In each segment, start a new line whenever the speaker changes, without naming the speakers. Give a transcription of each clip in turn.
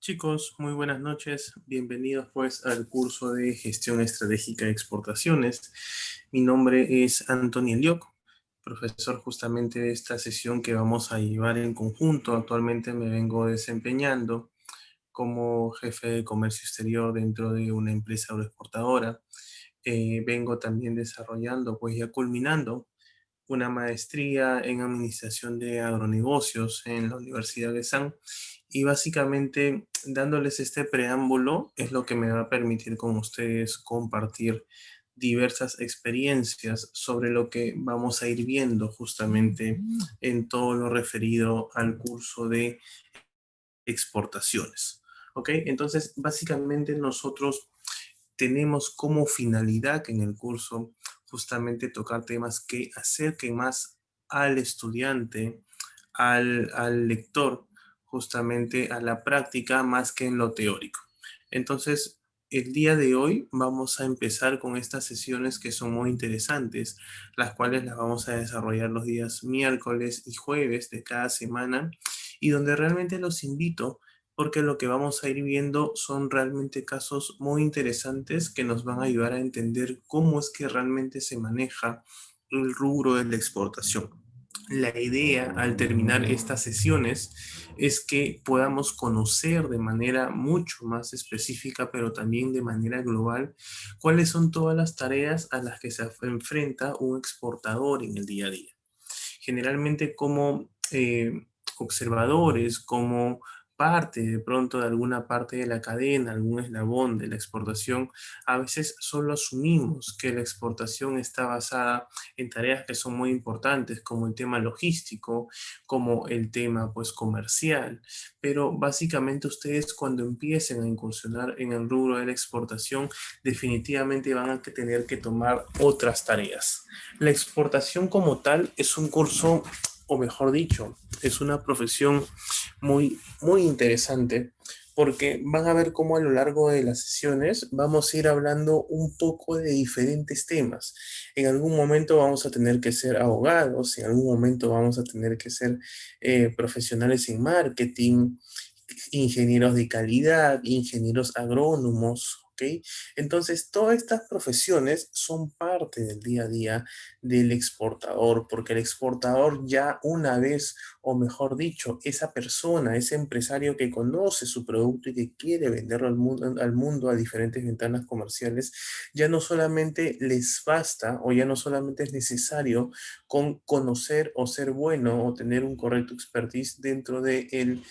Chicos, muy buenas noches. Bienvenidos pues al curso de Gestión Estratégica de Exportaciones. Mi nombre es Antonio Elioc, profesor justamente de esta sesión que vamos a llevar en conjunto. Actualmente me vengo desempeñando como jefe de comercio exterior dentro de una empresa agroexportadora. Vengo también desarrollando, pues ya culminando, una maestría en Administración de Agronegocios en la Universidad de San. Y básicamente dándoles este preámbulo es lo que me va a permitir con ustedes compartir diversas experiencias sobre lo que vamos a ir viendo justamente en todo lo referido al curso de exportaciones. ¿Ok? Entonces, básicamente nosotros tenemos como finalidad que en el curso justamente tocar temas que acerquen más al estudiante, al lector, justamente a la práctica más que en lo teórico. Entonces, el día de hoy vamos a empezar con estas sesiones que son muy interesantes, las cuales las vamos a desarrollar los días miércoles y jueves de cada semana y donde realmente los invito porque lo que vamos a ir viendo son realmente casos muy interesantes que nos van a ayudar a entender cómo es que realmente se maneja el rubro de la exportación. La idea al terminar estas sesiones es que podamos conocer de manera mucho más específica, pero también de manera global, cuáles son todas las tareas a las que se enfrenta un exportador en el día a día. Generalmente como observadores, como parte de pronto de alguna parte de la cadena, algún eslabón de la exportación, a veces solo asumimos que la exportación está basada en tareas que son muy importantes, como el tema logístico, como el tema pues comercial, pero básicamente ustedes cuando empiecen a incursionar en el rubro de la exportación, definitivamente van a tener que tomar otras tareas. La exportación como tal es un curso, o mejor dicho, es una profesión muy interesante porque van a ver cómo a lo largo de las sesiones vamos a ir hablando un poco de diferentes temas. En algún momento vamos a tener que ser abogados, en algún momento vamos a tener que ser profesionales en marketing, ingenieros de calidad, ingenieros agrónomos, ¿ok? Entonces, todas estas profesiones son parte del día a día del exportador, porque el exportador ya una vez, o mejor dicho, esa persona, ese empresario que conoce su producto y que quiere venderlo al mundo a diferentes ventanas comerciales, ya no solamente les basta o ya no solamente es necesario con conocer o ser bueno o tener un correcto expertise dentro del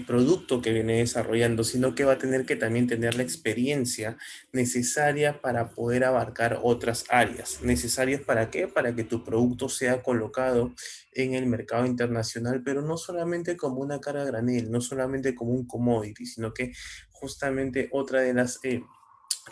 producto que viene desarrollando, sino que va a tener que también tener la experiencia necesaria para poder abarcar otras áreas. ¿Necesarias para qué? Para que tu producto sea colocado en el mercado internacional, pero no solamente como una cara a granel, no solamente como un commodity, sino que justamente otra de las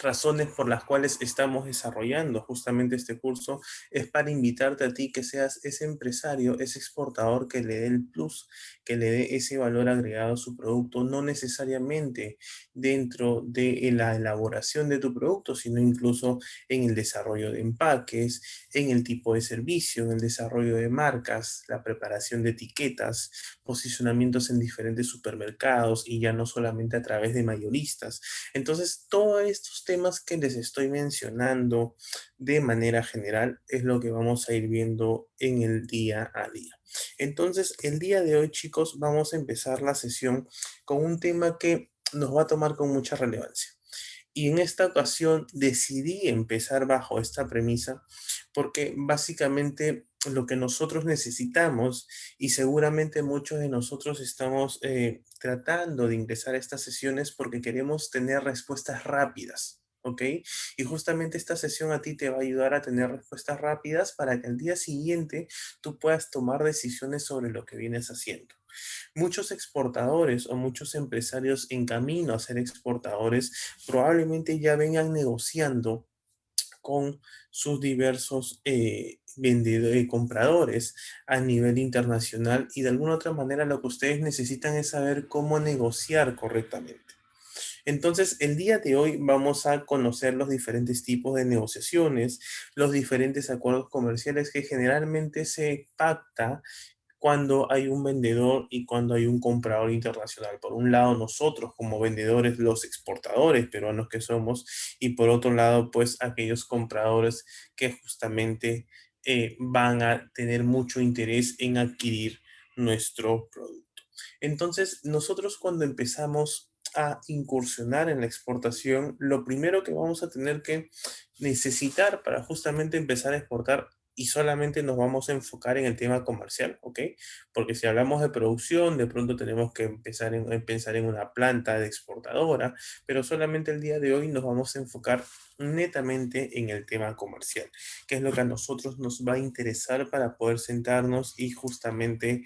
razones por las cuales estamos desarrollando justamente este curso es para invitarte a ti que seas ese empresario, ese exportador que le dé el plus, que le dé ese valor agregado a su producto, no necesariamente dentro de la elaboración de tu producto, sino incluso en el desarrollo de empaques, en el tipo de servicio, en el desarrollo de marcas, la preparación de etiquetas, posicionamientos en diferentes supermercados y ya no solamente a través de mayoristas. Entonces, todos estos temas que les estoy mencionando de manera general es lo que vamos a ir viendo en el día a día. Entonces, el día de hoy, chicos, vamos a empezar la sesión con un tema que nos va a tomar con mucha relevancia. Y en esta ocasión decidí empezar bajo esta premisa porque básicamente lo que nosotros necesitamos y seguramente muchos de nosotros estamos tratando de ingresar a estas sesiones porque queremos tener respuestas rápidas. ¿Ok? Y justamente esta sesión a ti te va a ayudar a tener respuestas rápidas para que al día siguiente tú puedas tomar decisiones sobre lo que vienes haciendo. Muchos exportadores o muchos empresarios en camino a ser exportadores probablemente ya vengan negociando con sus diversos vendedores, compradores a nivel internacional y de alguna otra manera lo que ustedes necesitan es saber cómo negociar correctamente. Entonces, el día de hoy vamos a conocer los diferentes tipos de negociaciones, los diferentes acuerdos comerciales que generalmente se pacta cuando hay un vendedor y cuando hay un comprador internacional. Por un lado, nosotros como vendedores, los exportadores peruanos que somos, y por otro lado, pues aquellos compradores que justamente van a tener mucho interés en adquirir nuestro producto. Entonces, nosotros cuando empezamos a incursionar en la exportación, lo primero que vamos a tener que necesitar para justamente empezar a exportar, y solamente nos vamos a enfocar en el tema comercial, ¿ok? Porque si hablamos de producción, de pronto tenemos que empezar en pensar en una planta de exportadora, pero solamente el día de hoy nos vamos a enfocar netamente en el tema comercial, que es lo que a nosotros nos va a interesar para poder sentarnos y justamente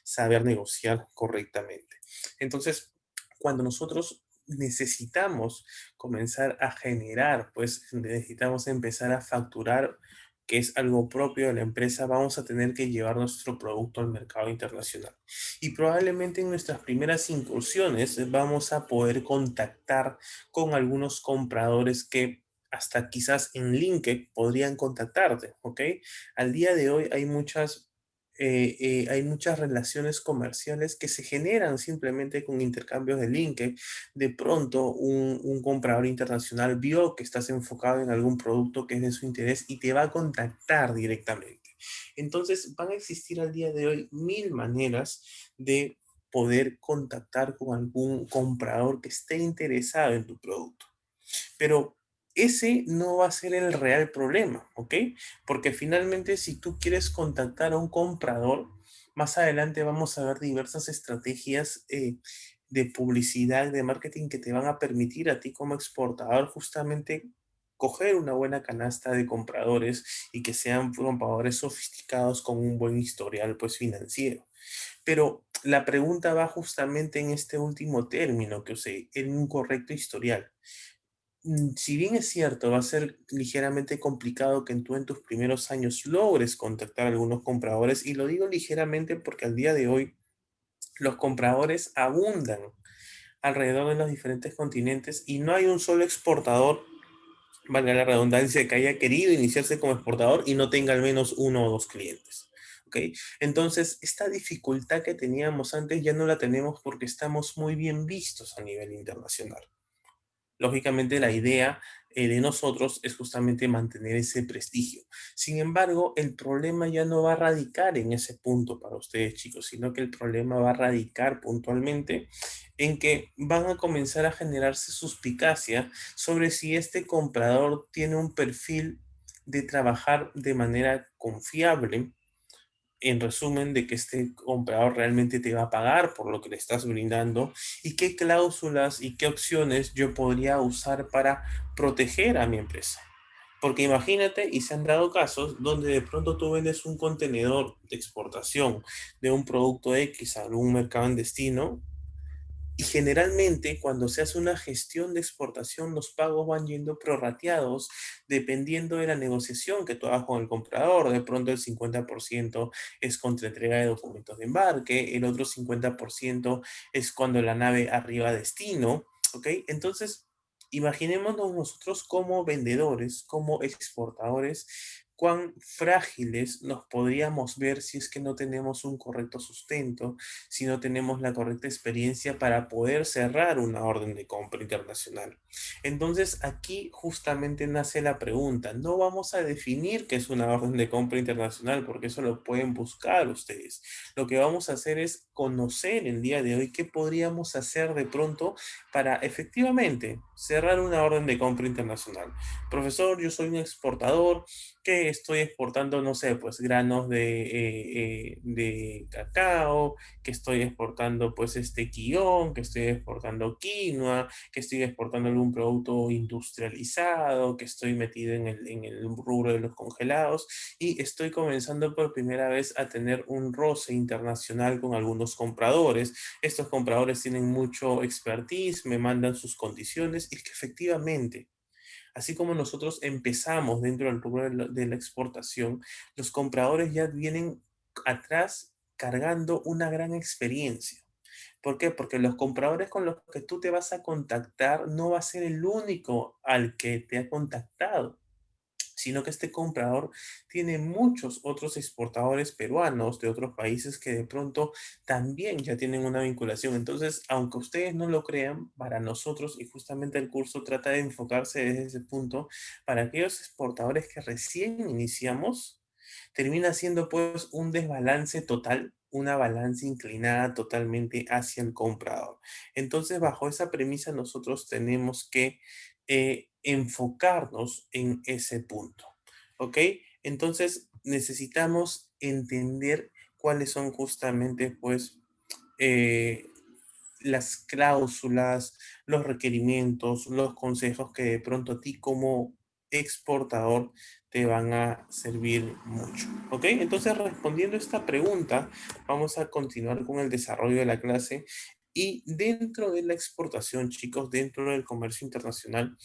saber negociar correctamente. Entonces, cuando nosotros necesitamos comenzar a generar, pues necesitamos empezar a facturar, que es algo propio de la empresa, vamos a tener que llevar nuestro producto al mercado internacional. Y probablemente en nuestras primeras incursiones vamos a poder contactar con algunos compradores que hasta quizás en LinkedIn podrían contactarte, ¿ok? Al día de hoy hay muchas relaciones comerciales que se generan simplemente con intercambios de LinkedIn. De pronto, un comprador internacional vio que estás enfocado en algún producto que es de su interés y te va a contactar directamente. Entonces, van a existir al día de hoy mil maneras de poder contactar con algún comprador que esté interesado en tu producto. Pero ese no va a ser el real problema, ¿ok? Porque finalmente si tú quieres contactar a un comprador, más adelante vamos a ver diversas estrategias de publicidad, de marketing que te van a permitir a ti como exportador justamente coger una buena canasta de compradores y que sean compradores sofisticados con un buen historial pues financiero. Pero la pregunta va justamente en este último término que usé, en un correcto historial. Si bien es cierto, va a ser ligeramente complicado que tú en tus primeros años logres contactar a algunos compradores, y lo digo ligeramente porque al día de hoy los compradores abundan alrededor de los diferentes continentes y no hay un solo exportador, valga la redundancia, que haya querido iniciarse como exportador y no tenga al menos uno o dos clientes. ¿Ok? Entonces, esta dificultad que teníamos antes ya no la tenemos porque estamos muy bien vistos a nivel internacional. Lógicamente, la idea de nosotros es justamente mantener ese prestigio. Sin embargo, el problema ya no va a radicar en ese punto para ustedes, chicos, sino que el problema va a radicar puntualmente en que van a comenzar a generarse suspicacia sobre si este comprador tiene un perfil de trabajar de manera confiable, en resumen, de que este comprador realmente te va a pagar por lo que le estás brindando, y qué cláusulas y qué opciones yo podría usar para proteger a mi empresa. Porque imagínate, y se han dado casos donde de pronto tú vendes un contenedor de exportación de un producto X a algún mercado en destino, y generalmente cuando se hace una gestión de exportación, los pagos van yendo prorrateados dependiendo de la negociación que tú hagas con el comprador. De pronto el 50% es contra entrega de documentos de embarque, el otro 50% es cuando la nave arriba a destino, ¿ok? Entonces, imaginémonos nosotros como vendedores, como exportadores, cuán frágiles nos podríamos ver si es que no tenemos un correcto sustento, si no tenemos la correcta experiencia para poder cerrar una orden de compra internacional. Entonces, aquí justamente nace la pregunta. No vamos a definir qué es una orden de compra internacional, porque eso lo pueden buscar ustedes. Lo que vamos a hacer es conocer el día de hoy qué podríamos hacer de pronto para efectivamente cerrar una orden de compra internacional. Profesor, yo soy un exportador que estoy exportando, no sé, pues granos de cacao, que estoy exportando pues este guión, que estoy exportando quinoa, que estoy exportando algún producto industrializado, que estoy metido en el rubro de los congelados, y estoy comenzando por primera vez a tener un roce internacional con algunos compradores. Estos compradores tienen mucho expertise, me mandan sus condiciones, y que efectivamente, así como nosotros empezamos dentro del rubro de la exportación, los compradores ya vienen atrás cargando una gran experiencia. ¿Por qué? Porque los compradores con los que tú te vas a contactar no va a ser el único al que te ha contactado, sino que este comprador tiene muchos otros exportadores peruanos de otros países que de pronto también ya tienen una vinculación. Entonces, aunque ustedes no lo crean, para nosotros, y justamente el curso trata de enfocarse desde ese punto, para aquellos exportadores que recién iniciamos, termina siendo pues un desbalance total, una balanza inclinada totalmente hacia el comprador. Entonces, bajo esa premisa, nosotros tenemos que enfocarnos en ese punto. ¿Ok? Entonces, necesitamos entender cuáles son justamente, pues, eh, las cláusulas, los requerimientos, los consejos que de pronto a ti como exportador te van a servir mucho. ¿Ok? Entonces, respondiendo a esta pregunta, vamos a continuar con el desarrollo de la clase. Y dentro de la exportación, chicos, dentro del comercio internacional,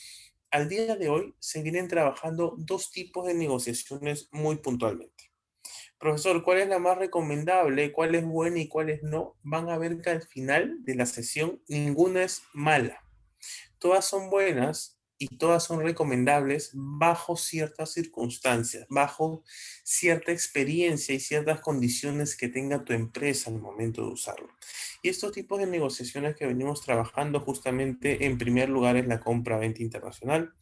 al día de hoy se vienen trabajando dos tipos de negociaciones muy puntualmente. Profesor, ¿cuál es la más recomendable? ¿Cuál es buena y cuál es no? Van a ver que al final de la sesión ninguna es mala. Todas son buenas y todas son recomendables bajo ciertas circunstancias, bajo cierta experiencia y ciertas condiciones que tenga tu empresa al momento de usarlo. Y estos tipos de negociaciones que venimos trabajando justamente en primer lugar es la compra-venta internacional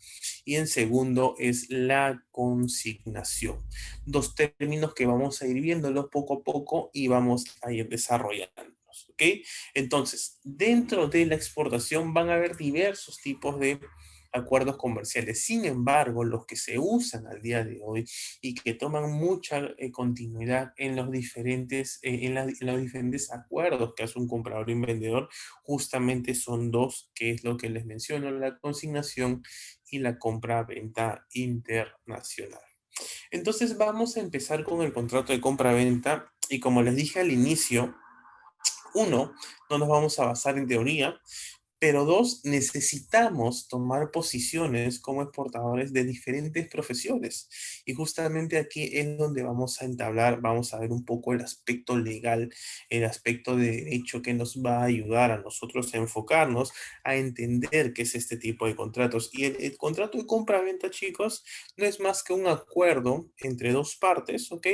y en segundo es la consignación. Dos términos que vamos a ir viéndolos poco a poco y vamos a ir desarrollándolos, ¿ok? Entonces, dentro de la exportación van a haber diversos tipos de acuerdos comerciales. Sin embargo, los que se usan al día de hoy y que toman mucha continuidad en los diferentes, en los diferentes acuerdos que hace un comprador y un vendedor, justamente son dos, que es lo que les menciono, la consignación y la compra-venta internacional. Entonces vamos a empezar con el contrato de compra-venta y como les dije al inicio, uno, no nos vamos a basar en teoría, pero dos, necesitamos tomar posiciones como exportadores de diferentes profesiones. Y justamente aquí es donde vamos a entablar, vamos a ver un poco el aspecto legal, el aspecto de derecho que nos va a ayudar a nosotros a enfocarnos, a entender qué es este tipo de contratos. Y el contrato de compra-venta, chicos, no es más que un acuerdo entre dos partes, ¿ok?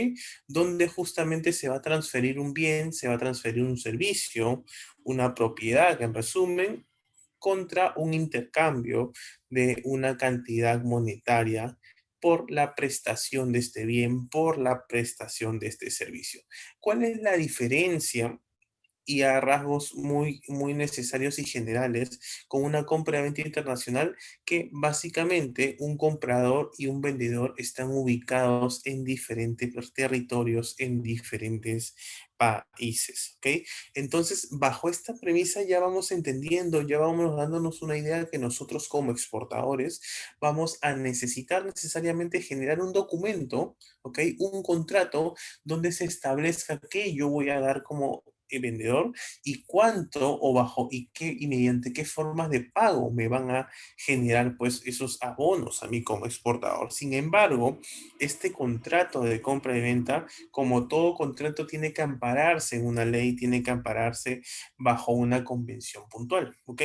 Donde justamente se va a transferir un bien, se va a transferir un servicio, una propiedad, en resumen, contra un intercambio de una cantidad monetaria por la prestación de este bien, por la prestación de este servicio. ¿Cuál es la diferencia y a rasgos muy necesarios y generales con una compra-venta internacional que básicamente un comprador y un vendedor están ubicados en diferentes territorios, en diferentes países, ¿ok? Entonces, bajo esta premisa ya vamos entendiendo, ya vamos dándonos una idea que nosotros como exportadores vamos a necesitar necesariamente generar un documento, ¿ok? Un contrato donde se establezca que yo voy a dar como vendedor y cuánto o bajo y qué y mediante qué formas de pago me van a generar pues esos abonos a mí como exportador. Sin embargo, este contrato de compra y venta, como todo contrato, tiene que ampararse en una ley, tiene que ampararse bajo una convención puntual, ¿ok?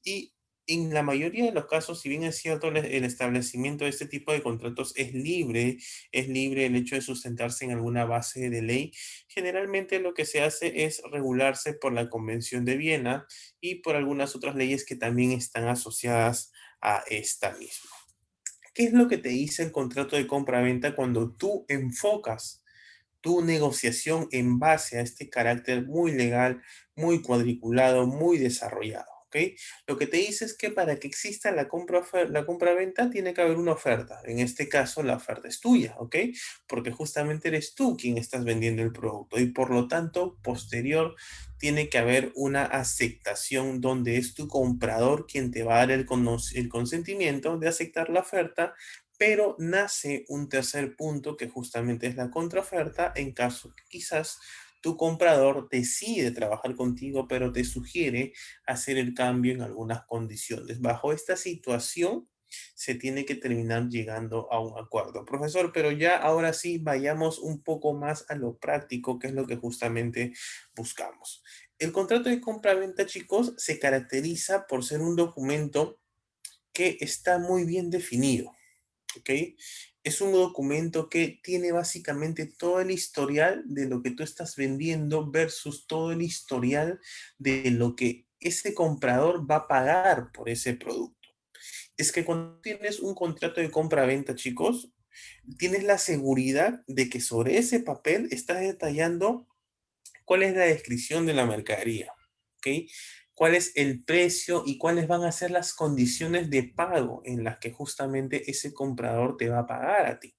Y en la mayoría de los casos, si bien es cierto, el establecimiento de este tipo de contratos es libre el hecho de sustentarse en alguna base de ley. Generalmente lo que se hace es regularse por la Convención de Viena y por algunas otras leyes que también están asociadas a esta misma. ¿Qué es lo que te dice el contrato de compra-venta cuando tú enfocas tu negociación en base a este carácter muy legal, muy cuadriculado, muy desarrollado? ¿Ok? Lo que te dice es que para que exista la compra-venta tiene que haber una oferta. En este caso, la oferta es tuya, ¿ok? Porque justamente eres tú quien estás vendiendo el producto y por lo tanto, posterior, tiene que haber una aceptación donde es tu comprador quien te va a dar el consentimiento de aceptar la oferta, pero nace un tercer punto que justamente es la contraoferta en caso que quizás tu comprador decide trabajar contigo, pero te sugiere hacer el cambio en algunas condiciones. Bajo esta situación se tiene que terminar llegando a un acuerdo. Profesor, pero ya ahora sí vayamos un poco más a lo práctico, que es lo que justamente buscamos. El contrato de compra-venta, chicos, se caracteriza por ser un documento que está muy bien definido. ¿Ok? Es un documento que tiene básicamente todo el historial de lo que tú estás vendiendo versus todo el historial de lo que ese comprador va a pagar por ese producto. Es que cuando tienes un contrato de compra-venta, chicos, tienes la seguridad de que sobre ese papel estás detallando cuál es la descripción de la mercadería, ¿ok? Cuál es el precio y cuáles van a ser las condiciones de pago en las que justamente ese comprador te va a pagar a ti.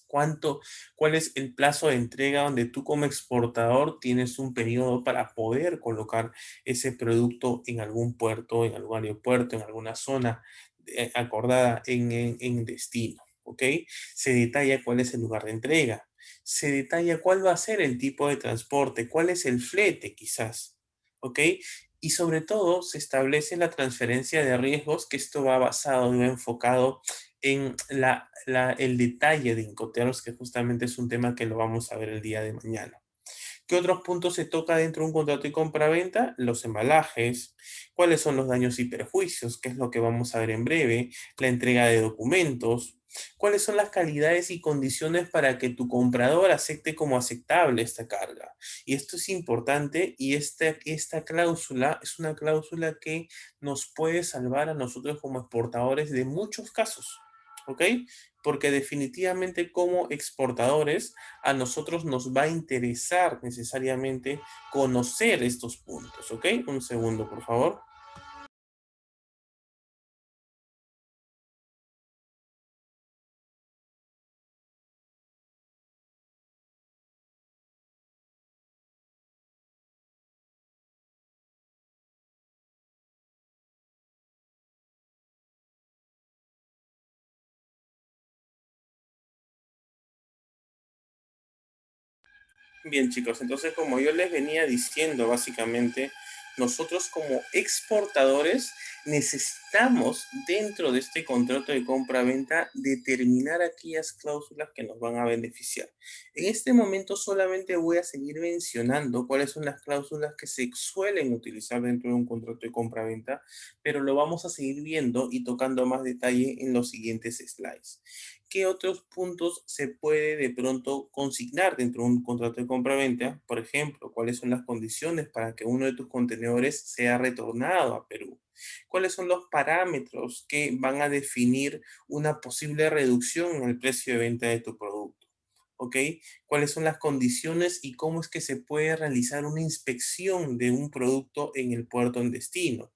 ¿Cuánto, cuál es el plazo de entrega donde tú como exportador tienes un periodo para poder colocar ese producto en algún puerto, en algún aeropuerto, en alguna zona acordada en destino? ¿Ok? Se detalla cuál es el lugar de entrega, se detalla cuál va a ser el tipo de transporte, cuál es el flete quizás, ¿ok? Y sobre todo se establece la transferencia de riesgos, que esto va basado y va enfocado en el detalle de Incoterms, que justamente es un tema que lo vamos a ver el día de mañana. ¿Qué otros puntos se toca dentro de un contrato de compra-venta? Los embalajes, cuáles son los daños y perjuicios, qué es lo que vamos a ver en breve, la entrega de documentos, cuáles son las calidades y condiciones para que tu comprador acepte como aceptable esta carga. Y esto es importante y esta cláusula es una cláusula que nos puede salvar a nosotros como exportadores de muchos casos. ¿Ok? Porque definitivamente como exportadores a nosotros nos va a interesar necesariamente conocer estos puntos, ¿ok? Un segundo, por favor. Bien, chicos, entonces como yo les venía diciendo, básicamente, nosotros como exportadores necesitamos dentro de este contrato de compra-venta determinar aquellas cláusulas que nos van a beneficiar. En este momento solamente voy a seguir mencionando cuáles son las cláusulas que se suelen utilizar dentro de un contrato de compra-venta, pero lo vamos a seguir viendo y tocando más detalle en los siguientes slides. ¿Qué otros puntos se puede de pronto consignar dentro de un contrato de compra-venta? Por ejemplo, ¿cuáles son las condiciones para que uno de tus contenedores sea retornado a Perú? ¿Cuáles son los parámetros que van a definir una posible reducción en el precio de venta de tu producto? ¿Ok? ¿Cuáles son las condiciones y cómo es que se puede realizar una inspección de un producto en el puerto en destino?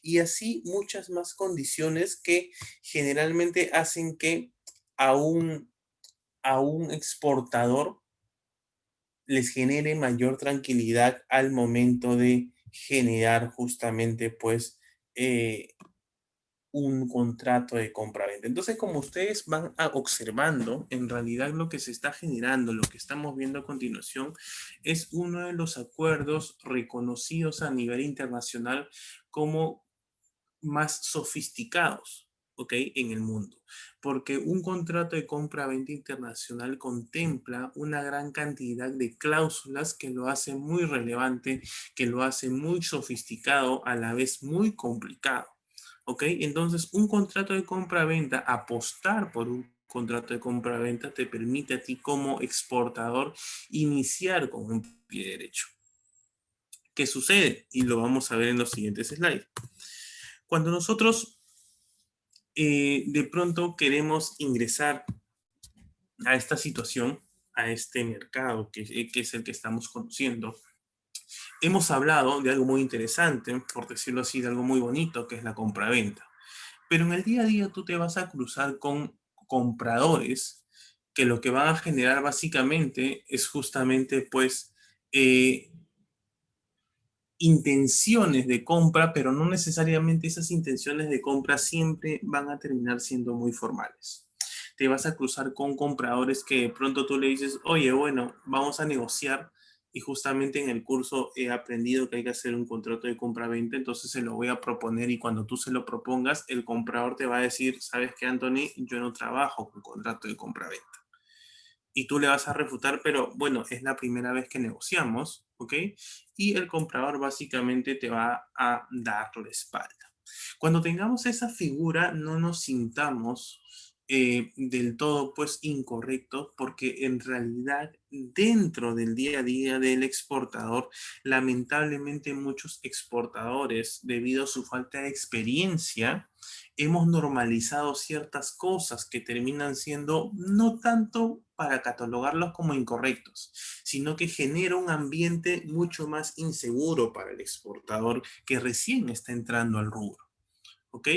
Y así muchas más condiciones que generalmente hacen que a un exportador les genere mayor tranquilidad al momento de generar justamente pues eh, un contrato de compra-venta. Entonces, como ustedes van observando, en realidad lo que se está generando, lo que estamos viendo a continuación, es uno de los acuerdos reconocidos a nivel internacional como más sofisticados, ¿ok? En el mundo. Porque un contrato de compra-venta internacional contempla una gran cantidad de cláusulas que lo hace muy relevante, que lo hace muy sofisticado, a la vez muy complicado, ¿ok? Entonces, un contrato de compra-venta, apostar por un contrato de compra-venta te permite a ti como exportador iniciar con un pie derecho. ¿Qué sucede? Y lo vamos a ver en los siguientes slides. Cuando nosotros de pronto queremos ingresar a esta situación, a este mercado que es el que estamos conociendo, hemos hablado de algo muy interesante, por decirlo así, de algo muy bonito, que es la compraventa. Pero en el día a día tú te vas a cruzar con compradores que lo que van a generar básicamente es justamente pues eh, intenciones de compra, pero no necesariamente esas intenciones de compra siempre van a terminar siendo muy formales. Te vas a cruzar con compradores que de pronto tú le dices, oye, bueno, vamos a negociar y justamente en el curso he aprendido que hay que hacer un contrato de compra-venta, entonces se lo voy a proponer y cuando tú se lo propongas, el comprador te va a decir, ¿sabes qué, Anthony? Yo no trabajo con contrato de compra-venta y tú le vas a refutar, pero bueno, es la primera vez que negociamos, ¿ok? Y el comprador básicamente te va a dar la espalda. Cuando tengamos esa figura, no nos sintamos del todo pues incorrecto, porque en realidad dentro del día a día del exportador, lamentablemente muchos exportadores, debido a su falta de experiencia, hemos normalizado ciertas cosas que terminan siendo no tanto para catalogarlos como incorrectos, sino que genera un ambiente mucho más inseguro para el exportador que recién está entrando al rubro. ¿Ok?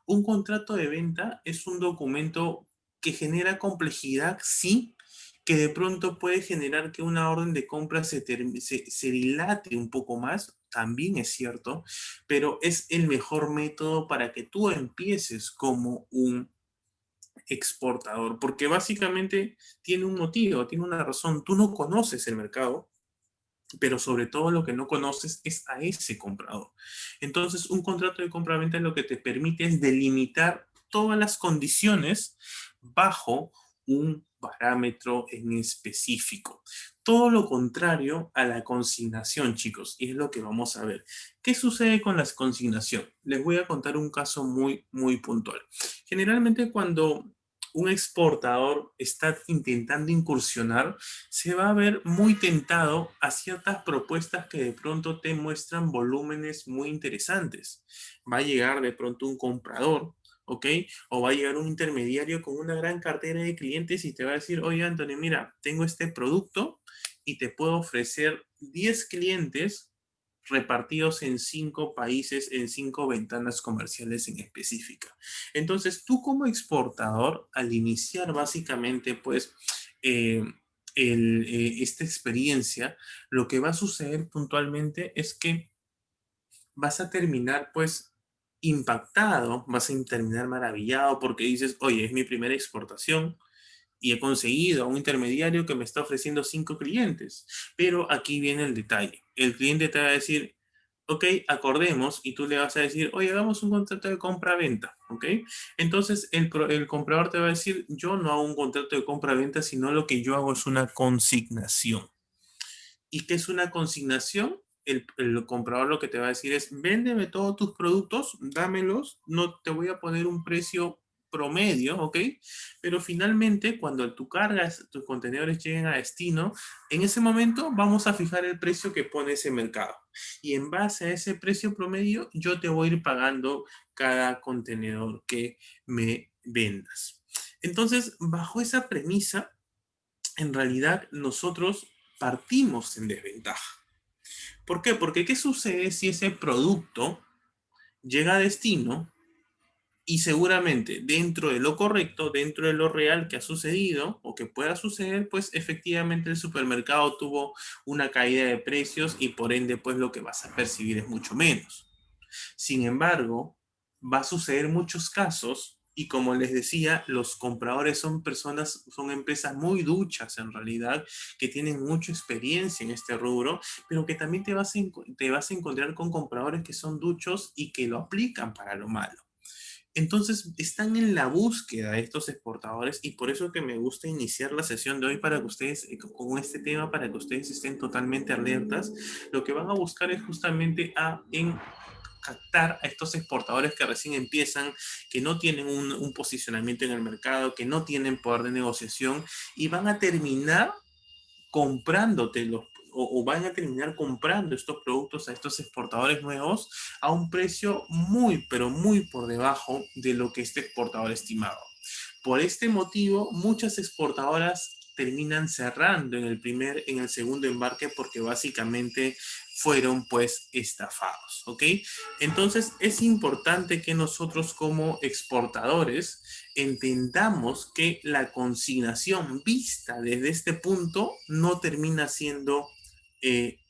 Un contrato de venta es un documento que genera complejidad, sí, que de pronto puede generar que una orden de compra se dilate un poco más, también es cierto, pero es el mejor método para que tú empieces como un exportador, porque básicamente tiene un motivo, tiene una razón. Tú no conoces el mercado, pero sobre todo lo que no conoces es a ese comprador. Entonces, un contrato de compra-venta lo que te permite es delimitar todas las condiciones bajo un parámetro en específico. Todo lo contrario a la consignación, chicos, y es lo que vamos a ver. ¿Qué sucede con la consignación? Les voy a contar un caso muy puntual. Generalmente cuando un exportador está intentando incursionar, se va a ver muy tentado a ciertas propuestas que de pronto te muestran volúmenes muy interesantes. Va a llegar de pronto un comprador, ¿ok? O va a llegar un intermediario con una gran cartera de clientes y te va a decir, oye, Anthony, mira, tengo este producto y te puedo ofrecer 10 clientes repartidos en 5 países, en 5 ventanas comerciales en específica. Entonces, tú como exportador, al iniciar básicamente, pues, eh, esta experiencia, lo que va a suceder puntualmente es que vas a terminar, pues, impactado, vas a terminar maravillado porque dices, oye, es mi primera exportación y he conseguido a un intermediario que me está ofreciendo 5 clientes. Pero aquí viene el detalle. El cliente te va a decir, ok, acordemos, y tú le vas a decir, oye, hagamos un contrato de compra-venta, ¿ok? Entonces el comprador te va a decir, yo no hago un contrato de compra-venta, sino lo que yo hago es una consignación. ¿Y qué es una consignación? El comprador lo que te va a decir es, véndeme todos tus productos, dámelos, no te voy a poner un precio promedio, ¿ok? Pero finalmente, cuando tú cargas, tus contenedores lleguen a destino, en ese momento vamos a fijar el precio que pone ese mercado. Y en base a ese precio promedio, yo te voy a ir pagando cada contenedor que me vendas. Entonces, bajo esa premisa, en realidad nosotros partimos en desventaja. ¿Por qué? Porque ¿qué sucede si ese producto llega a destino y seguramente dentro de lo correcto, dentro de lo real que ha sucedido o que pueda suceder, pues efectivamente el supermercado tuvo una caída de precios y por ende pues lo que vas a percibir es mucho menos? Sin embargo, va a suceder muchos casos y como les decía, los compradores son personas, son empresas muy duchas en realidad, que tienen mucha experiencia en este rubro, pero que también te vas a encontrar con compradores que son duchos y que lo aplican para lo malo. Entonces, están en la búsqueda de estos exportadores y por eso que me gusta iniciar la sesión de hoy para que ustedes, con este tema, para que ustedes estén totalmente alertas. Lo que van a buscar es justamente en captar a estos exportadores que recién empiezan, que no tienen un posicionamiento en el mercado, que no tienen poder de negociación y van a terminar comprándote o van a terminar comprando estos productos a estos exportadores nuevos a un precio muy, pero muy por debajo de lo que este exportador estimaba. Por este motivo, muchas exportadoras terminan cerrando en el segundo embarque porque básicamente fueron pues estafados, ¿ok? Entonces es importante que nosotros como exportadores entendamos que la consignación vista desde este punto no termina siendo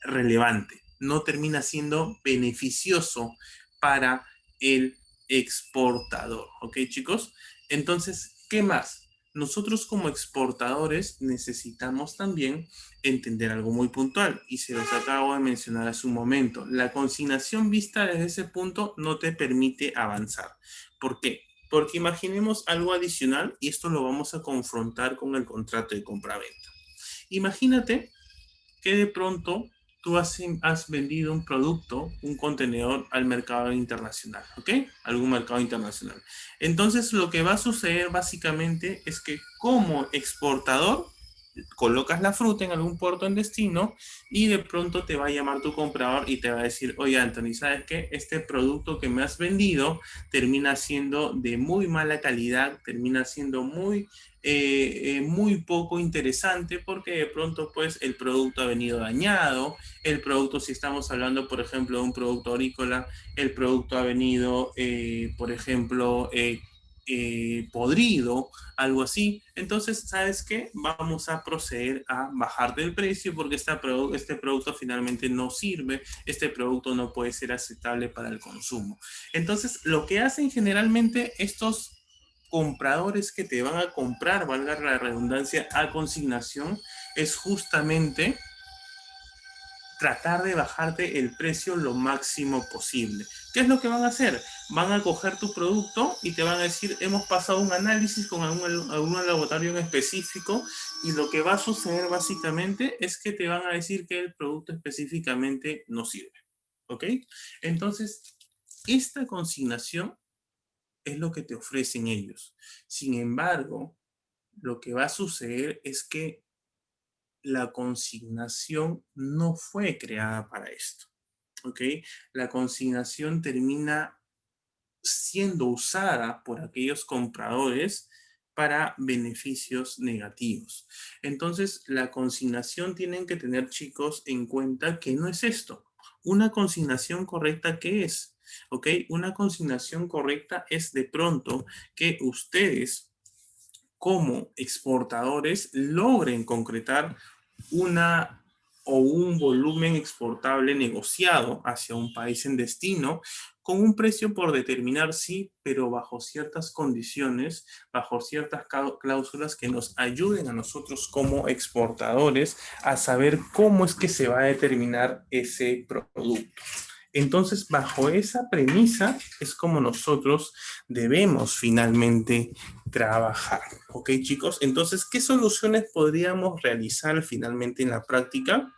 relevante, no termina siendo beneficioso para el exportador, ¿ok, chicos? Entonces, ¿qué más? Nosotros como exportadores necesitamos también entender algo muy puntual y se los acabo de mencionar hace un momento. La consignación vista desde ese punto no te permite avanzar. ¿Por qué? Porque imaginemos algo adicional y esto lo vamos a confrontar con el contrato de compraventa. Imagínate que de pronto tú has vendido un producto, un contenedor al mercado internacional, ¿ok? Algún mercado internacional. Entonces, lo que va a suceder básicamente es que como exportador, colocas la fruta en algún puerto en destino y de pronto te va a llamar tu comprador y te va a decir, oye Anthony, ¿sabes qué? Este producto que me has vendido termina siendo de muy mala calidad, termina siendo muy poco interesante porque de pronto pues el producto ha venido dañado, el producto si estamos hablando por ejemplo de un producto agrícola, el producto ha venido por ejemplo podrido, algo así. Entonces, ¿sabes qué? Vamos a proceder a bajar del precio porque este producto finalmente no sirve, este producto no puede ser aceptable para el consumo. Entonces, lo que hacen generalmente estos compradores que te van a comprar, valga la redundancia, a consignación, es justamente tratar de bajarte el precio lo máximo posible. ¿Qué es lo que van a hacer? Van a coger tu producto y te van a decir, hemos pasado un análisis con algún laboratorio en específico y lo que va a suceder básicamente es que te van a decir que el producto específicamente no sirve. ¿Ok? Entonces, esta consignación es lo que te ofrecen ellos. Sin embargo, lo que va a suceder es que la consignación no fue creada para esto. ¿Ok? La consignación termina siendo usada por aquellos compradores para beneficios negativos. Entonces, la consignación tienen que tener, chicos, en cuenta que no es esto. Una consignación correcta, ¿qué es? ¿Ok? Una consignación correcta es de pronto que ustedes como exportadores logren concretar una o un volumen exportable negociado hacia un país en destino con un precio por determinar, sí, pero bajo ciertas condiciones, bajo ciertas cláusulas que nos ayuden a nosotros como exportadores a saber cómo es que se va a determinar ese producto. Entonces, bajo esa premisa es como nosotros debemos finalmente trabajar. ¿Ok, chicos? Entonces, ¿qué soluciones podríamos realizar finalmente en la práctica?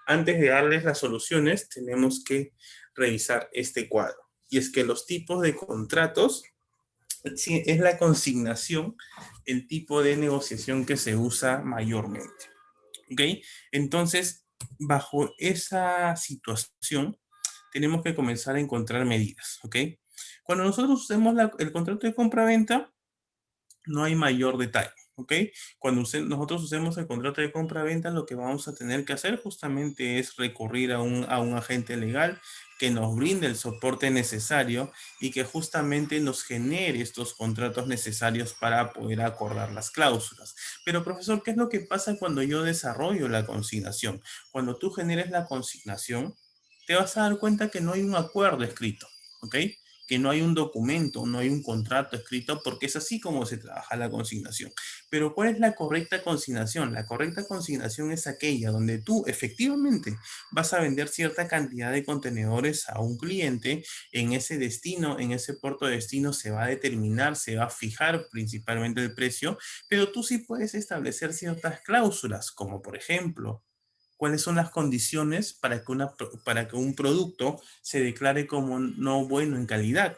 Antes de darles las soluciones, tenemos que revisar este cuadro. Y es que los tipos de contratos, sí, es la consignación, el tipo de negociación que se usa mayormente. ¿Ok? Entonces, bajo esa situación, tenemos que comenzar a encontrar medidas, ¿ok? Cuando nosotros usemos el contrato de compra-venta, no hay mayor detalle, ¿ok? Cuando nosotros usemos el contrato de compra-venta, lo que vamos a tener que hacer justamente es recurrir a un agente legal que nos brinde el soporte necesario y que justamente nos genere estos contratos necesarios para poder acordar las cláusulas. Pero, profesor, ¿qué es lo que pasa cuando yo desarrollo la consignación? Cuando tú generes la consignación, te vas a dar cuenta que no hay un acuerdo escrito, ¿ok? Que no hay un documento, no hay un contrato escrito, porque es así como se trabaja la consignación. Pero ¿cuál es la correcta consignación? La correcta consignación es aquella donde tú efectivamente vas a vender cierta cantidad de contenedores a un cliente en ese destino, en ese puerto de destino se va a determinar, se va a fijar principalmente el precio, pero tú sí puedes establecer ciertas cláusulas, como por ejemplo, cuáles son las condiciones para que un producto se declare como no bueno en calidad.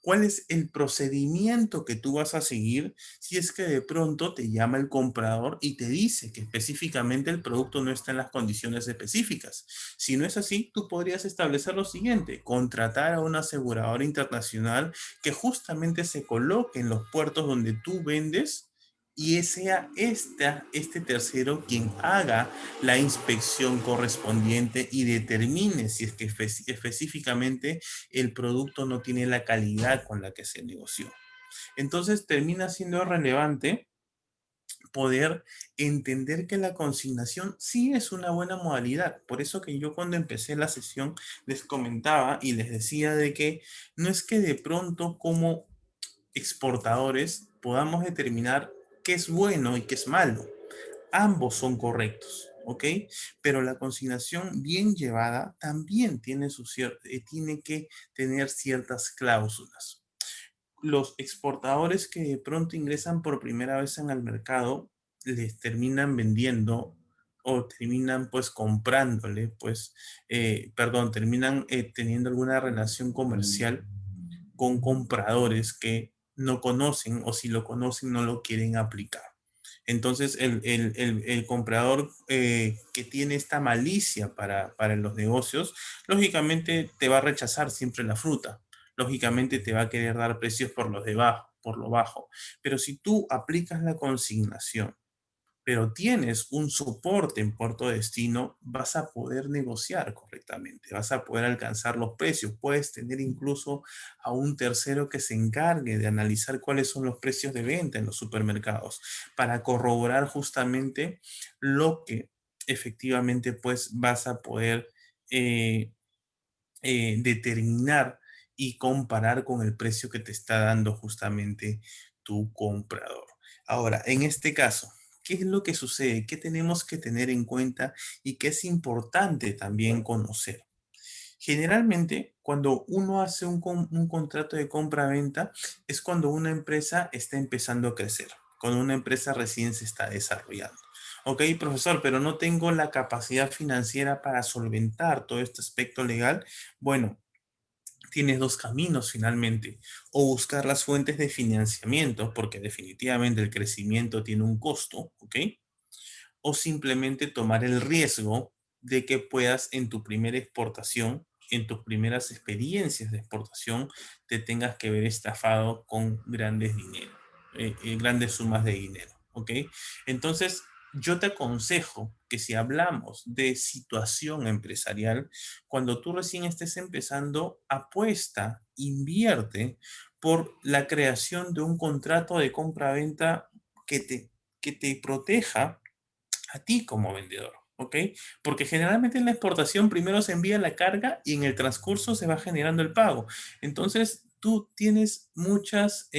¿Cuál es el procedimiento que tú vas a seguir si es que de pronto te llama el comprador y te dice que específicamente el producto no está en las condiciones específicas? Si no es así, tú podrías establecer lo siguiente: contratar a una aseguradora internacional que justamente se coloque en los puertos donde tú vendes y sea este tercero quien haga la inspección correspondiente y determine si es que específicamente el producto no tiene la calidad con la que se negoció. Entonces termina siendo relevante poder entender que la consignación sí es una buena modalidad. Por eso que yo cuando empecé la sesión les comentaba y les decía de que no es que de pronto como exportadores podamos determinar qué es bueno y qué es malo. Ambos son correctos, ¿ok? Pero la consignación bien llevada también tiene que tener ciertas cláusulas. Los exportadores que de pronto ingresan por primera vez en el mercado les terminan vendiendo o terminan pues comprándole, pues, perdón, terminan teniendo alguna relación comercial con compradores que no conocen o si lo conocen no lo quieren aplicar. Entonces, el comprador que tiene esta malicia para los negocios, lógicamente te va a rechazar siempre la fruta. Lógicamente te va a querer dar precios por los debajo, por lo bajo. Pero si tú aplicas la consignación, pero tienes un soporte en puerto destino, vas a poder negociar correctamente, vas a poder alcanzar los precios, puedes tener incluso a un tercero que se encargue de analizar cuáles son los precios de venta en los supermercados para corroborar justamente lo que efectivamente pues vas a poder eh, determinar y comparar con el precio que te está dando justamente tu comprador. Ahora, en este caso, ¿qué es lo que sucede? ¿Qué tenemos que tener en cuenta y qué es importante también conocer? Generalmente, cuando uno hace un contrato de compra-venta, es cuando una empresa está empezando a crecer, cuando una empresa recién se está desarrollando. Ok, profesor, pero no tengo la capacidad financiera para solventar todo este aspecto legal. Bueno, tienes dos caminos finalmente, o buscar las fuentes de financiamiento, porque definitivamente el crecimiento tiene un costo, ¿ok? O simplemente tomar el riesgo de que puedas en tu primera exportación, en tus primeras experiencias de exportación, te tengas que ver estafado con grandes dinero, grandes sumas de dinero, ¿ok? Entonces, yo te aconsejo que si hablamos de situación empresarial, cuando tú recién estés empezando, apuesta, invierte por la creación de un contrato de compra-venta que te proteja a ti como vendedor, ¿ok? Porque generalmente en la exportación primero se envía la carga y en el transcurso se va generando el pago. Entonces, tú tienes muchas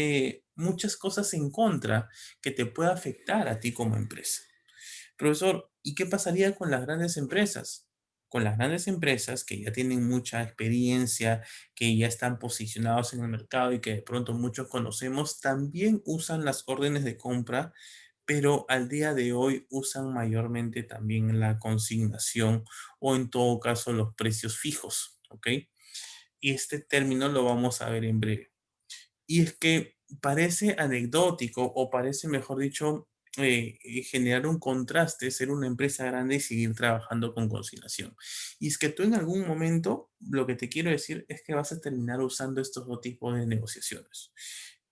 cosas en contra que te puede afectar a ti como empresa. Profesor, ¿y qué pasaría con las grandes empresas? Con las grandes empresas que ya tienen mucha experiencia, que ya están posicionados en el mercado y que de pronto muchos conocemos, también usan las órdenes de compra, pero al día de hoy usan mayormente también la consignación o en todo caso los precios fijos, ¿ok? Y este término lo vamos a ver en breve. Y es que parece anecdótico o parece, mejor dicho, generar un contraste, ser una empresa grande y seguir trabajando con consignación. Y es que tú en algún momento, lo que te quiero decir es que vas a terminar usando estos dos tipos de negociaciones.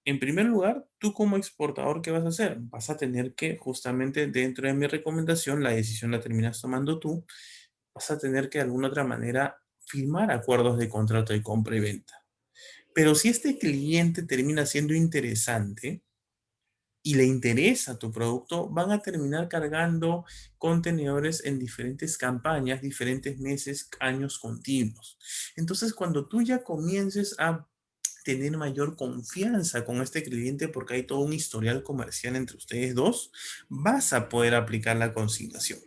En primer lugar, tú como exportador, ¿qué vas a hacer? Vas a tener que, justamente dentro de mi recomendación, la decisión la terminas tomando tú, vas a tener que de alguna otra manera firmar acuerdos de contrato de compra y venta. Pero si este cliente termina siendo interesante y le interesa tu producto, van a terminar cargando contenedores en diferentes campañas, diferentes meses, años continuos. Entonces, cuando tú ya comiences a tener mayor confianza con este cliente porque hay todo un historial comercial entre ustedes dos, vas a poder aplicar la consignación.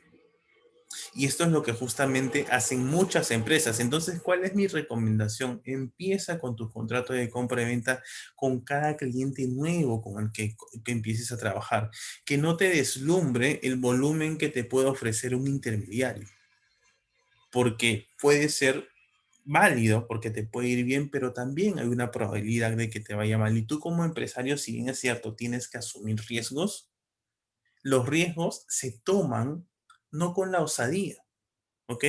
Y esto es lo que justamente hacen muchas empresas. Entonces, ¿cuál es mi recomendación? Empieza con tu contrato de compra y venta con cada cliente nuevo con el que empieces a trabajar. Que no te deslumbre el volumen que te puede ofrecer un intermediario, porque puede ser válido, porque te puede ir bien, pero también hay una probabilidad de que te vaya mal. Y tú como empresario, si bien es cierto, tienes que asumir riesgos, los riesgos se toman no con la osadía, ¿ok?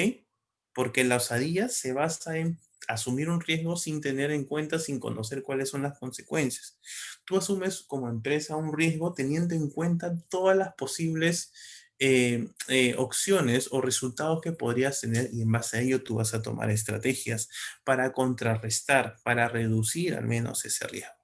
Porque la osadía se basa en asumir un riesgo sin tener en cuenta, sin conocer cuáles son las consecuencias. Tú asumes como empresa un riesgo teniendo en cuenta todas las posibles opciones o resultados que podrías tener y en base a ello tú vas a tomar estrategias para contrarrestar, para reducir al menos ese riesgo.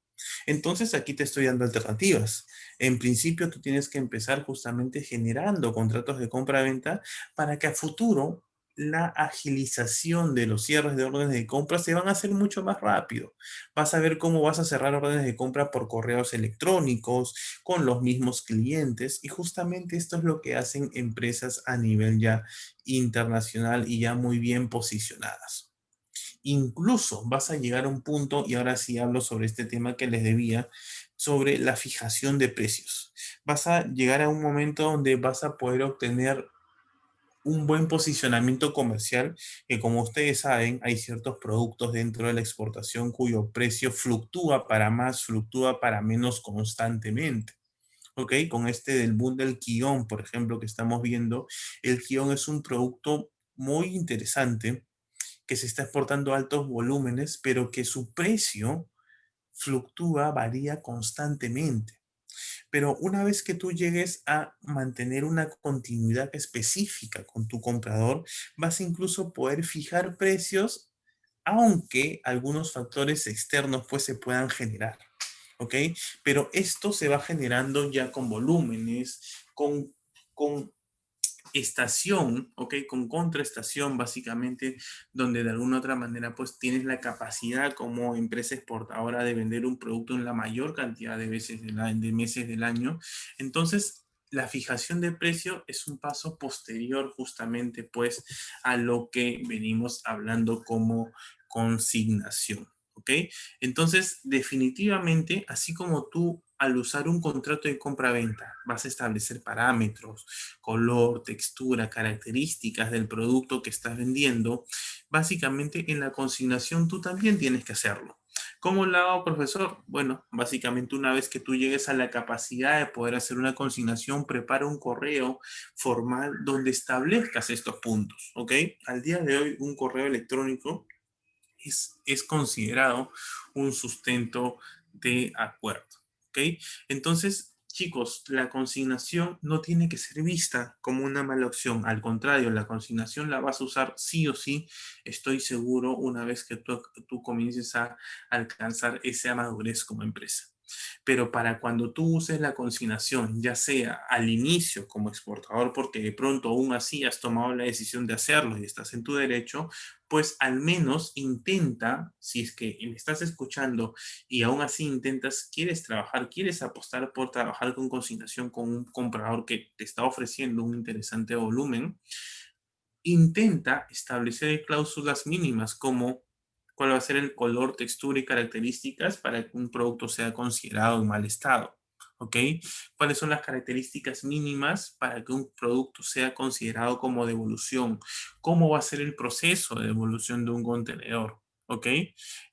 Entonces aquí te estoy dando alternativas. En principio tú tienes que empezar justamente generando contratos de compra-venta para que a futuro la agilización de los cierres de órdenes de compra se van a hacer mucho más rápido. Vas a ver cómo vas a cerrar órdenes de compra por correos electrónicos con los mismos clientes y justamente esto es lo que hacen empresas a nivel ya internacional y ya muy bien posicionadas. Incluso vas a llegar a un punto, y ahora sí hablo sobre este tema que les debía, sobre la fijación de precios. Vas a llegar a un momento donde vas a poder obtener un buen posicionamiento comercial, que como ustedes saben, hay ciertos productos dentro de la exportación cuyo precio fluctúa para más, fluctúa para menos constantemente. ¿Ok? Con este del boom del Kion, por ejemplo, que estamos viendo, el Kion es un producto muy interesante que se está exportando a altos volúmenes, pero que su precio fluctúa, varía constantemente. Pero una vez que tú llegues a mantener una continuidad específica con tu comprador, vas a incluso poder fijar precios, aunque algunos factores externos pues se puedan generar. ¿Ok? Pero esto se va generando ya con volúmenes, con estación, ¿ok? Con contraestación, básicamente, donde de alguna otra manera, pues tienes la capacidad como empresa exportadora de vender un producto en la mayor cantidad de veces de meses del año. Entonces, la fijación de precio es un paso posterior justamente, pues, a lo que venimos hablando como consignación. ¿Ok? Entonces, definitivamente, así como tú al usar un contrato de compra-venta vas a establecer parámetros, color, textura, características del producto que estás vendiendo, básicamente en la consignación tú también tienes que hacerlo. ¿Cómo lo hago, profesor? Bueno, básicamente una vez que tú llegues a la capacidad de poder hacer una consignación, prepara un correo formal donde establezcas estos puntos, ¿ok? Al día de hoy, un correo electrónico es considerado un sustento de acuerdo. ¿Ok? Entonces, chicos, la consignación no tiene que ser vista como una mala opción. Al contrario, la consignación la vas a usar sí o sí, estoy seguro, una vez que tú comiences a alcanzar esa madurez como empresa. Pero para cuando tú uses la consignación, ya sea al inicio como exportador, porque de pronto aún así has tomado la decisión de hacerlo y estás en tu derecho, pues al menos intenta, si es que me estás escuchando y aún así intentas, quieres trabajar, quieres apostar por trabajar con consignación con un comprador que te está ofreciendo un interesante volumen, intenta establecer cláusulas mínimas como cuál va a ser el color, textura y características para que un producto sea considerado en mal estado. ¿Ok? ¿Cuáles son las características mínimas para que un producto sea considerado como devolución? ¿Cómo va a ser el proceso de devolución de un contenedor? ¿Ok?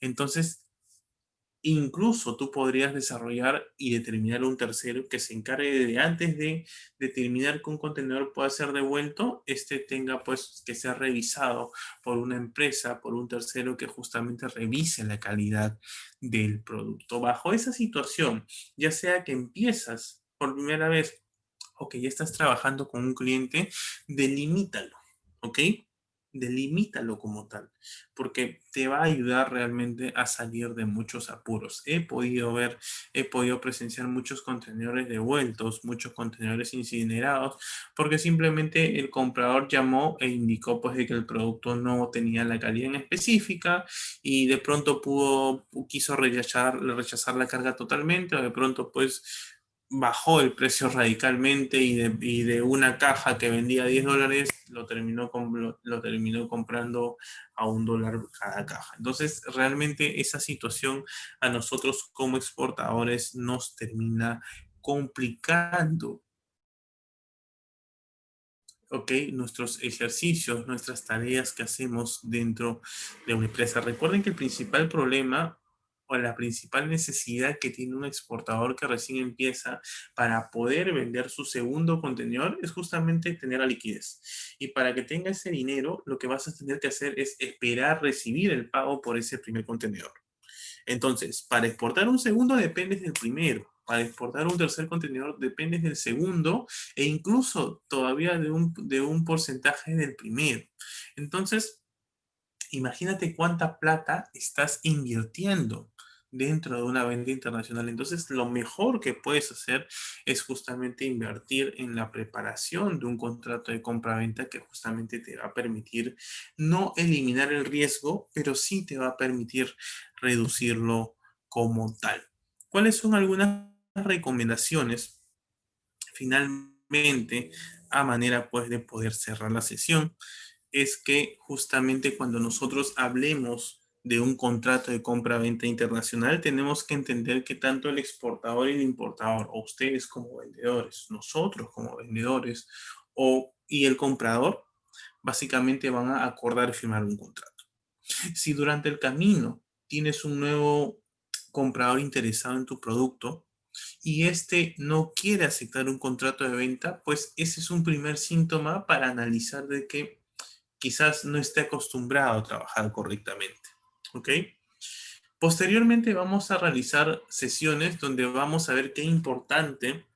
Entonces, incluso tú podrías desarrollar y determinar un tercero que se encargue de antes de determinar que un contenedor pueda ser devuelto, este tenga pues que ser revisado por una empresa, por un tercero que justamente revise la calidad del producto. Bajo esa situación, ya sea que empiezas por primera vez o que ya estás trabajando con un cliente, delimítalo, ¿ok? Delimítalo como tal, porque te va a ayudar realmente a salir de muchos apuros. He podido presenciar muchos contenedores devueltos, muchos contenedores incinerados, porque simplemente el comprador llamó e indicó pues de que el producto no tenía la calidad en específica y de pronto quiso rechazar la carga totalmente o de pronto pues bajó el precio radicalmente y de una caja que vendía $10 lo terminó comprando a $1 cada caja. Entonces, realmente esa situación a nosotros como exportadores nos termina complicando, ¿ok? Nuestros ejercicios, nuestras tareas que hacemos dentro de una empresa. Recuerden que el principal problema o la principal necesidad que tiene un exportador que recién empieza para poder vender su segundo contenedor es justamente tener la liquidez. Y para que tenga ese dinero, lo que vas a tener que hacer es esperar recibir el pago por ese primer contenedor. Entonces, para exportar un segundo dependes del primero. Para exportar un tercer contenedor dependes del segundo e incluso todavía de un porcentaje del primero. Entonces, imagínate cuánta plata estás invirtiendo dentro de una venta internacional. Entonces, lo mejor que puedes hacer es justamente invertir en la preparación de un contrato de compra-venta que justamente te va a permitir no eliminar el riesgo, pero sí te va a permitir reducirlo como tal. ¿Cuáles son algunas recomendaciones finalmente a manera pues de poder cerrar la sesión? Es que justamente cuando nosotros hablemos de un contrato de compra-venta internacional, tenemos que entender que tanto el exportador y el importador, o ustedes como vendedores, nosotros como vendedores, y el comprador, básicamente van a acordar firmar un contrato. Si durante el camino tienes un nuevo comprador interesado en tu producto y este no quiere aceptar un contrato de venta, pues ese es un primer síntoma para analizar de que quizás no esté acostumbrado a trabajar correctamente. ¿Ok? Posteriormente vamos a realizar sesiones donde vamos a ver qué importante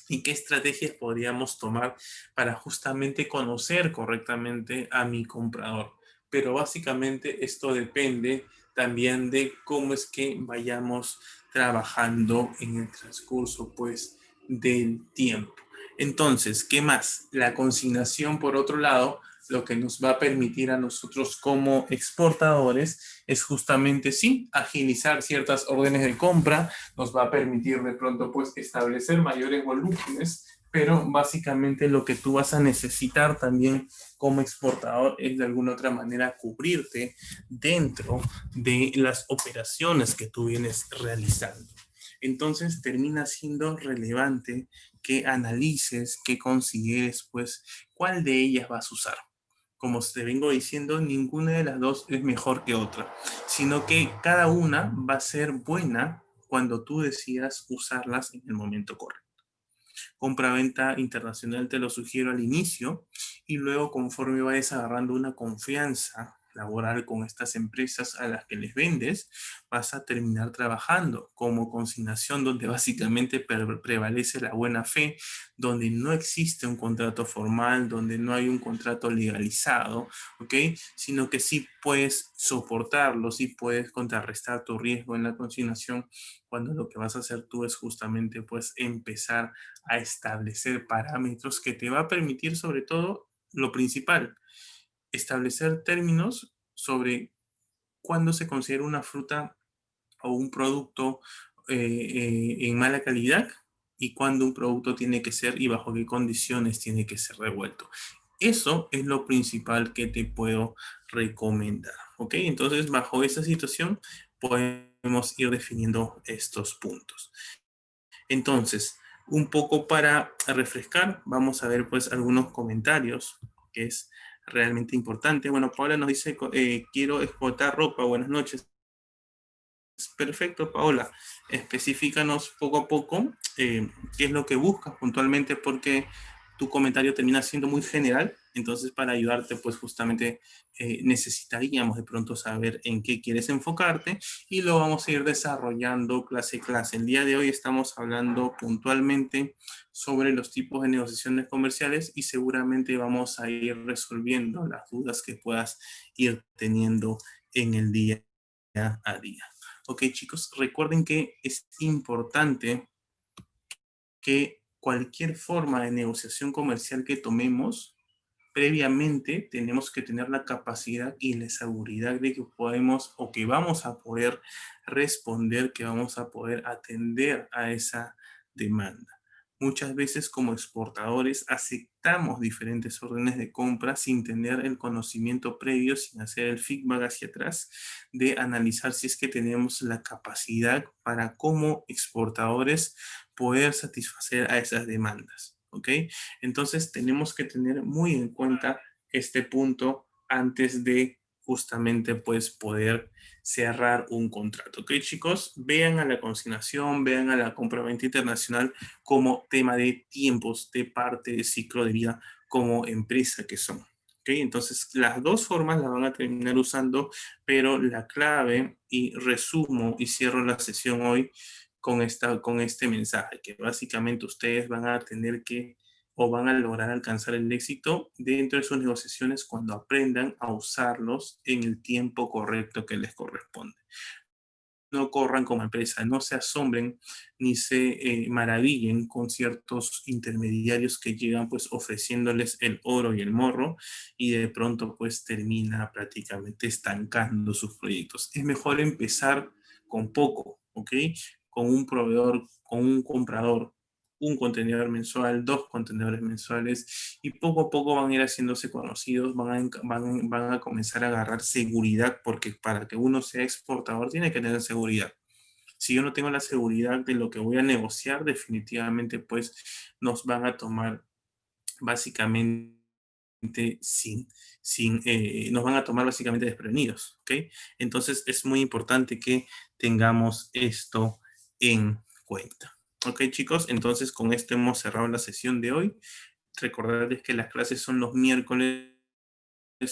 y qué estrategias podríamos tomar para justamente conocer correctamente a mi comprador. Pero básicamente esto depende también de cómo es que vayamos trabajando en el transcurso, pues, del tiempo. Entonces, ¿qué más? La consignación, por otro lado, lo que nos va a permitir a nosotros como exportadores es justamente, sí, agilizar ciertas órdenes de compra, nos va a permitir de pronto pues establecer mayores volúmenes, pero básicamente lo que tú vas a necesitar también como exportador es de alguna otra manera cubrirte dentro de las operaciones que tú vienes realizando. Entonces termina siendo relevante que analices, que consideres pues cuál de ellas vas a usar. Como te vengo diciendo, ninguna de las dos es mejor que otra, sino que cada una va a ser buena cuando tú decidas usarlas en el momento correcto. Compra-venta internacional te lo sugiero al inicio y luego conforme vayas agarrando una confianza laboral con estas empresas a las que les vendes, vas a terminar trabajando como consignación donde básicamente prevalece la buena fe, donde no existe un contrato formal, donde no hay un contrato legalizado, ¿ok? Sino que sí puedes soportarlo, sí puedes contrarrestar tu riesgo en la consignación cuando lo que vas a hacer tú es justamente pues empezar a establecer parámetros que te va a permitir sobre todo lo principal, establecer términos sobre cuándo se considera una fruta o un producto en mala calidad y cuándo un producto tiene que ser y bajo qué condiciones tiene que ser revuelto. Eso es lo principal que te puedo recomendar. ¿Ok? Entonces, bajo esa situación, podemos ir definiendo estos puntos. Entonces, un poco para refrescar, vamos a ver pues algunos comentarios, que es realmente importante. Bueno, Paola nos dice, quiero exportar ropa, buenas noches. Perfecto, Paola. Específicanos poco a poco qué es lo que buscas puntualmente, porque tu comentario termina siendo muy general. Entonces, para ayudarte, pues justamente necesitaríamos de pronto saber en qué quieres enfocarte y lo vamos a ir desarrollando clase a clase. El día de hoy estamos hablando puntualmente sobre los tipos de negociaciones comerciales y seguramente vamos a ir resolviendo las dudas que puedas ir teniendo en el día a día. Ok, chicos, recuerden que es importante que cualquier forma de negociación comercial que tomemos, previamente tenemos que tener la capacidad y la seguridad de que podemos o que vamos a poder responder, que vamos a poder atender a esa demanda. Muchas veces como exportadores aceptamos diferentes órdenes de compra sin tener el conocimiento previo, sin hacer el feedback hacia atrás, de analizar si es que tenemos la capacidad para como exportadores poder satisfacer a esas demandas. ¿Ok? Entonces tenemos que tener muy en cuenta este punto antes de justamente pues poder cerrar un contrato. ¿Ok, chicos? Vean a la consignación, vean a la compra-venta internacional como tema de tiempos, de parte de ciclo de vida como empresa que son. ¿Ok? Entonces las dos formas las van a terminar usando, pero la clave, y resumo y cierro la sesión hoy con este mensaje, que básicamente ustedes van a tener que o van a lograr alcanzar el éxito dentro de sus negociaciones cuando aprendan a usarlos en el tiempo correcto que les corresponde. No corran como empresa, no se asombren ni se maravillen con ciertos intermediarios que llegan pues ofreciéndoles el oro y el morro y de pronto pues termina prácticamente estancando sus proyectos. Es mejor empezar con poco, ¿ok? Con un proveedor, con un comprador, un contenedor mensual, dos contenedores mensuales y poco a poco van a ir haciéndose conocidos, van a comenzar a agarrar seguridad porque para que uno sea exportador tiene que tener seguridad. Si yo no tengo la seguridad de lo que voy a negociar, definitivamente pues nos van a tomar básicamente sin, nos van a tomar básicamente desprevenidos, ¿ok? Entonces es muy importante que tengamos esto en cuenta. Ok, chicos, entonces con esto hemos cerrado la sesión de hoy. Recordarles que las clases son los miércoles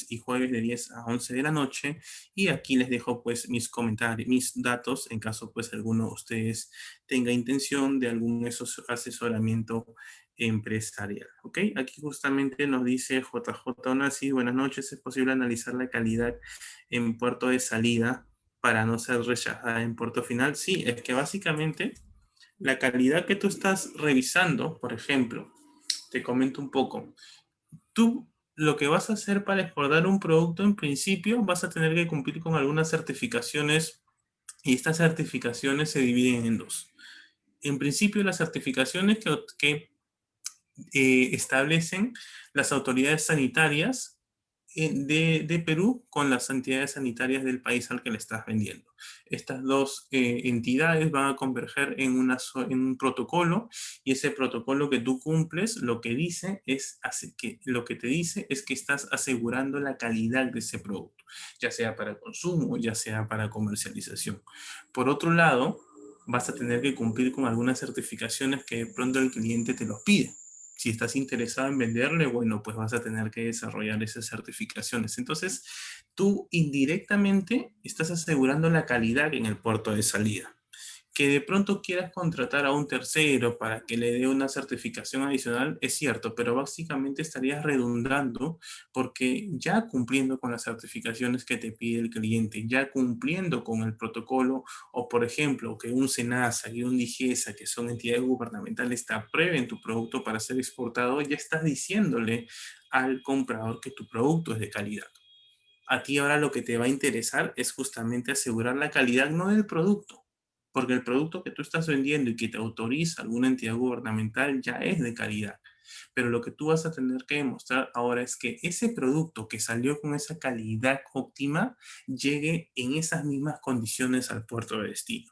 y jueves de 10 a 11 de la noche, y aquí les dejo pues mis comentarios, mis datos en caso pues alguno de ustedes tenga intención de algún asesoramiento empresarial. Ok, aquí justamente nos dice JJ Onasi, buenas noches, ¿es posible analizar la calidad en puerto de salida para no ser rechazada en puerto final? Sí, es que básicamente la calidad que tú estás revisando, por ejemplo, te comento un poco. Tú lo que vas a hacer para exportar un producto, en principio, vas a tener que cumplir con algunas certificaciones, y estas certificaciones se dividen en dos. En principio, las certificaciones que establecen las autoridades sanitarias de Perú con las entidades sanitarias del país al que le estás vendiendo. Estas dos entidades van a converger en, en un protocolo, y ese protocolo que tú cumples lo que dice es lo que te dice es que estás asegurando la calidad de ese producto, ya sea para consumo, ya sea para comercialización. Por otro lado, vas a tener que cumplir con algunas certificaciones que de pronto el cliente te los pide. Si estás interesado en venderle, bueno, pues vas a tener que desarrollar esas certificaciones. Entonces, tú indirectamente estás asegurando la calidad en el puerto de salida. Que de pronto quieras contratar a un tercero para que le dé una certificación adicional, es cierto, pero básicamente estarías redundando, porque ya cumpliendo con las certificaciones que te pide el cliente, ya cumpliendo con el protocolo, o por ejemplo, que un SENASA y un DIGESA, que son entidades gubernamentales, te aprueben tu producto para ser exportado, ya estás diciéndole al comprador que tu producto es de calidad. A ti ahora lo que te va a interesar es justamente asegurar la calidad, no del producto, porque el producto que tú estás vendiendo y que te autoriza alguna entidad gubernamental ya es de calidad. Pero lo que tú vas a tener que demostrar ahora es que ese producto que salió con esa calidad óptima llegue en esas mismas condiciones al puerto de destino.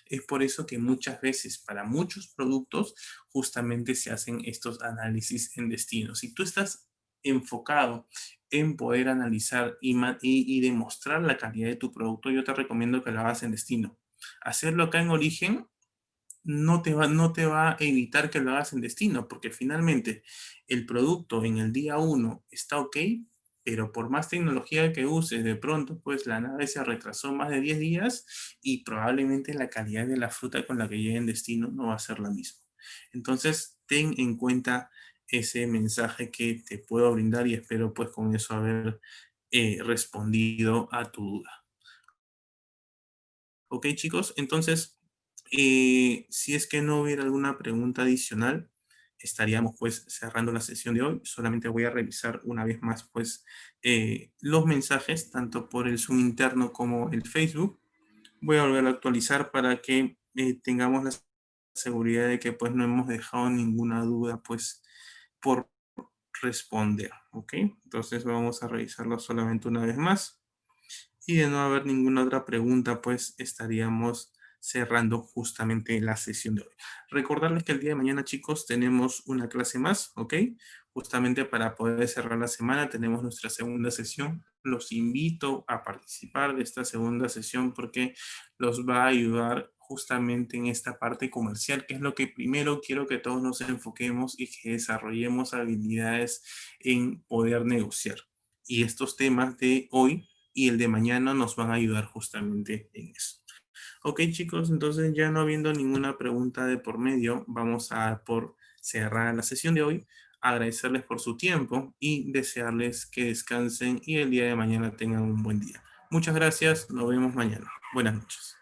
Es por eso que muchas veces para muchos productos justamente se hacen estos análisis en destino. Si tú estás enfocado en poder analizar y demostrar la calidad de tu producto, yo te recomiendo que lo hagas en destino. Hacerlo acá en origen no te va a evitar que lo hagas en destino, porque finalmente el producto en el día uno está ok, pero por más tecnología que uses, de pronto pues la nave se retrasó más de 10 días, y probablemente la calidad de la fruta con la que llegue en destino no va a ser la misma. Entonces, ten en cuenta ese mensaje que te puedo brindar, y espero pues con eso haber respondido a tu duda. Ok, chicos, entonces, si es que no hubiera alguna pregunta adicional, estaríamos pues cerrando la sesión de hoy. Solamente voy a revisar una vez más pues los mensajes, tanto por el Zoom interno como el Facebook. Voy a volver a actualizar para que tengamos la seguridad de que pues no hemos dejado ninguna duda pues por responder, ¿ok? Entonces vamos a revisarlo solamente una vez más. Y de no haber ninguna otra pregunta, pues estaríamos cerrando justamente la sesión de hoy. Recordarles que el día de mañana, chicos, tenemos una clase más, ¿ok? Justamente para poder cerrar la semana tenemos nuestra segunda sesión. Los invito a participar de esta segunda sesión porque los va a ayudar justamente en esta parte comercial, que es lo que primero quiero que todos nos enfoquemos y que desarrollemos habilidades en poder negociar. Y estos temas de hoy y el de mañana nos van a ayudar justamente en eso. Ok, chicos, entonces ya no habiendo ninguna pregunta de por medio, vamos a por cerrar la sesión de hoy. Agradecerles por su tiempo y desearles que descansen y el día de mañana tengan un buen día. Muchas gracias, nos vemos mañana. Buenas noches.